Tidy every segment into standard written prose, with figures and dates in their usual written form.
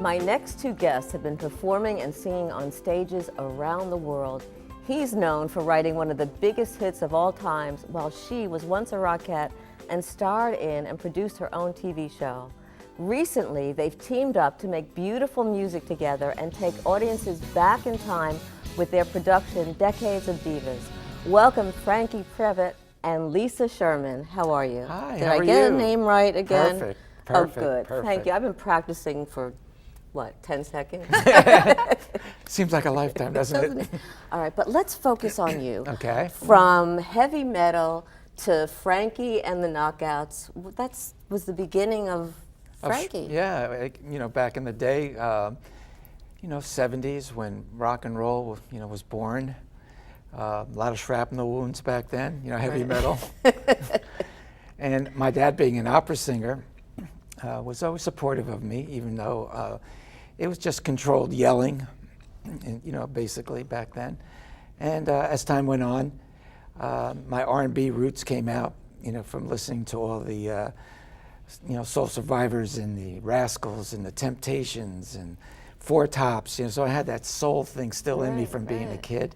My next two guests have been performing and singing on stages around the world. He's known for writing one of the biggest hits of all times, while she was once a Rockette and starred in and produced her own TV show. Recently, they've teamed up to make beautiful music together and take audiences back in time with their production, Decades of Divas. Welcome Frankie Previte and Lisa Sherman. How are you? Hi, Did how I are get you? a name right again? Perfect. Oh, Perfect. good. Perfect. Thank you. I've been practicing for, what, 10 seconds? Seems like a lifetime, doesn't it? All right, but let's focus on you. Okay. From heavy metal to Frankie and the Knockouts, that was the beginning of Frankie. Yeah, back in the day, 70s when rock and roll, was born. A lot of shrapnel wounds back then, heavy metal. And my dad, being an opera singer, was always supportive of me, even though it was just controlled yelling, basically back then. And as time went on, my R&B roots came out, from listening to all the, Soul Survivors and the Rascals and the Temptations and Four Tops. So I had that soul thing still in me from being a kid.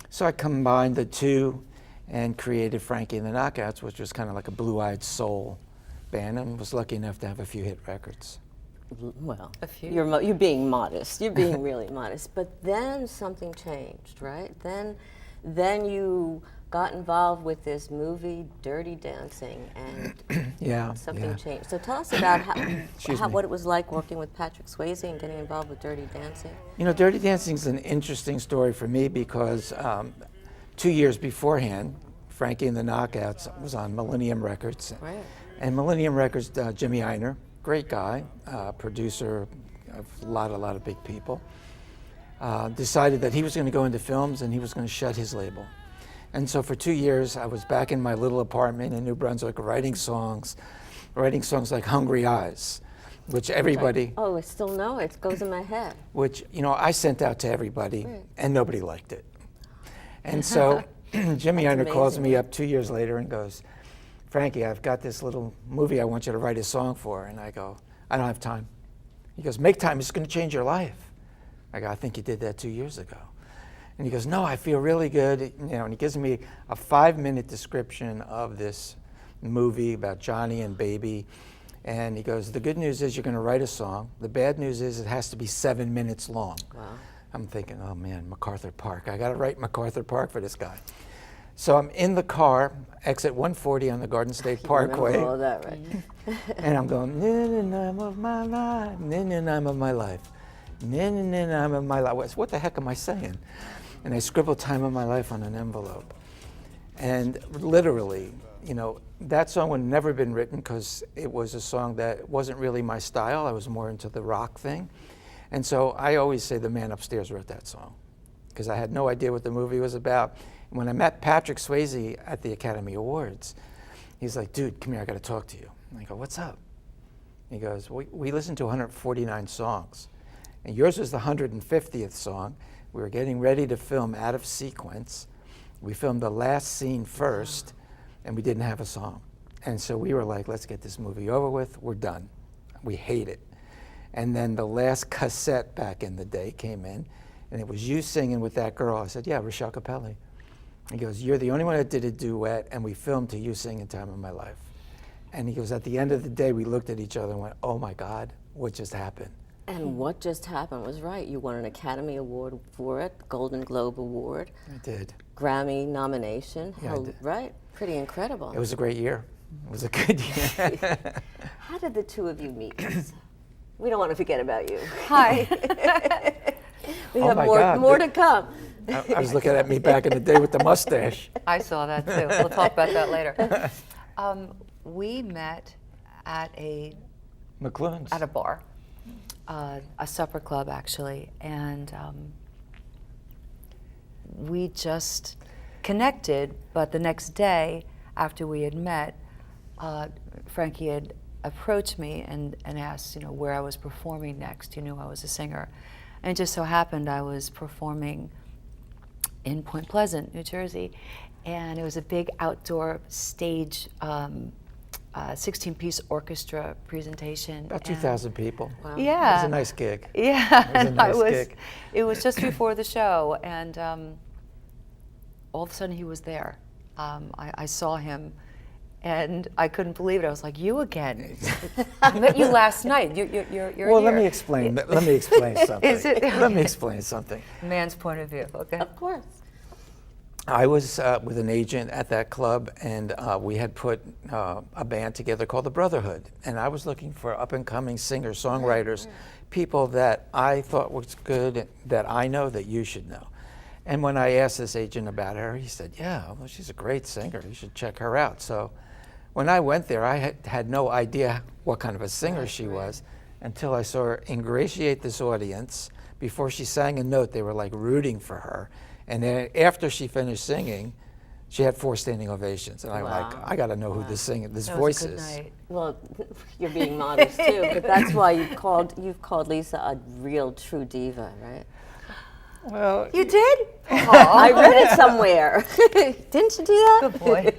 So I combined the two and created Frankie and the Knockouts, which was kind of like a blue-eyed soul band, and was lucky enough to have a few hit records. Well, a few. You're being modest. You're being really modest. But then something changed, right? Then you got involved with this movie, Dirty Dancing, and something changed. So tell us about what it was like working with Patrick Swayze and getting involved with Dirty Dancing. Dirty Dancing is an interesting story for me because 2 years beforehand, Frankie and the Knockouts was on Millennium Records. Right. And Millennium Records, Jimmy Ienner, great guy, producer of a lot of big people, decided that he was going to go into films and he was going to shut his label. And so for 2 years, I was back in my little apartment in New Brunswick writing songs like Hungry Eyes, which everybody... Oh, I still know it. It goes in my head. Which, I sent out to everybody, and nobody liked it. And so Jimmy Ienner calls me up 2 years later and goes, Frankie, I've got this little movie I want you to write a song for. And I go, I don't have time. He goes, make time, it's going to change your life. I go, I think you did that 2 years ago. And he goes, no, I feel really good. And he gives me a 5-minute description of this movie about Johnny and Baby. And he goes, the good news is you're going to write a song. The bad news is it has to be 7 minutes long. Wow. I'm thinking, oh man, MacArthur Park. I got to write MacArthur Park for this guy. So I'm in the car, exit 140 on the Garden State Parkway. All that, right? And I'm going, "Nin-nin-nim of my life, nin-nin-nim of my life, nin-nin-nim of my life." What the heck am I saying? And I scribbled time of my life on an envelope. And literally, that song would have never been written because it was a song that wasn't really my style. I was more into the rock thing. And so I always say the man upstairs wrote that song because I had no idea what the movie was about. When I met Patrick Swayze at the Academy Awards, he's like, dude, come here, I got to talk to you. And I go, what's up? He goes, we listened to 149 songs, and yours was the 150th song. We were getting ready to film out of sequence. We filmed the last scene first, and we didn't have a song. And so we were like, let's get this movie over with. We're done. We hate it. And then the last cassette back in the day came in, and it was you singing with that girl. I said, yeah, Rochelle Capelli. He goes, you're the only one that did a duet, and we filmed to you singing Time of My Life. And he goes, at the end of the day, we looked at each other and went, oh my God, what just happened? And what just happened was right. You won an Academy Award for it, Golden Globe Award. I did. Grammy nomination. Yeah, I did. Right? Pretty incredible. It was a great year. It was a good year. How did the two of you meet? We don't want to forget about you. Hi. We Oh have my more God. to come. I was looking at me back in the day with the mustache. I saw that too. We'll talk about that later. We met at a McLuhan's. at a bar, a supper club actually, and we just connected. But the next day, after we had met, Frankie had approached me and asked, where I was performing next. He knew I was a singer, and it just so happened I was performing in Point Pleasant, New Jersey, and it was a big outdoor stage 16-piece orchestra presentation. About and- 2,000 people. Wow. Yeah. It was a nice gig. Yeah, It was a nice gig. It was just before the show, and all of a sudden he was there. I saw him, and I couldn't believe it. I was like, "You again? I met you last night. You're Well, here." let me explain. Let me explain something. Is it- Let me explain something. Man's point of view. Okay. Of course. I was with an agent at that club, and we had put a band together called the Brotherhood. And I was looking for up-and-coming singers, songwriters, people that I thought was good, that I know that you should know. And when I asked this agent about her, he said, "Yeah, well, she's a great singer. You should check her out." So when I went there, I had no idea what kind of a singer she was until I saw her ingratiate this audience. Before she sang a note, they were like rooting for her. And then after she finished singing, she had 4 standing ovations. And I'm like, Wow. I got to know who this That voice was a good is. night. Well, you're being modest too, but that's why you've called Lisa a real true diva, right? Well, You did? I read it somewhere. Didn't you do that? Good boy.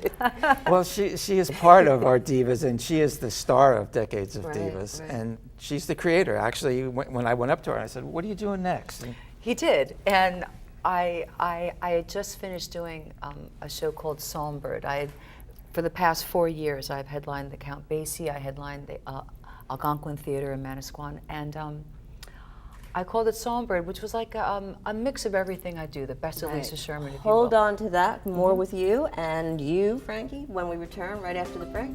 well, she is part of our divas, and she is the star of Decades of Right, Divas. right. And she's the creator. Actually, when I went up to her, I said, "What are you doing next?" And He did, and I had just finished doing a show called Songbird. For the past 4 years, I've headlined the Count Basie. I headlined the Algonquin Theater in Manasquan, and I called it Songbird, which was like a mix of everything I do, the best of Lisa Sherman, if you will. Hold on to that. More with you and you, Frankie, when we return right after the break.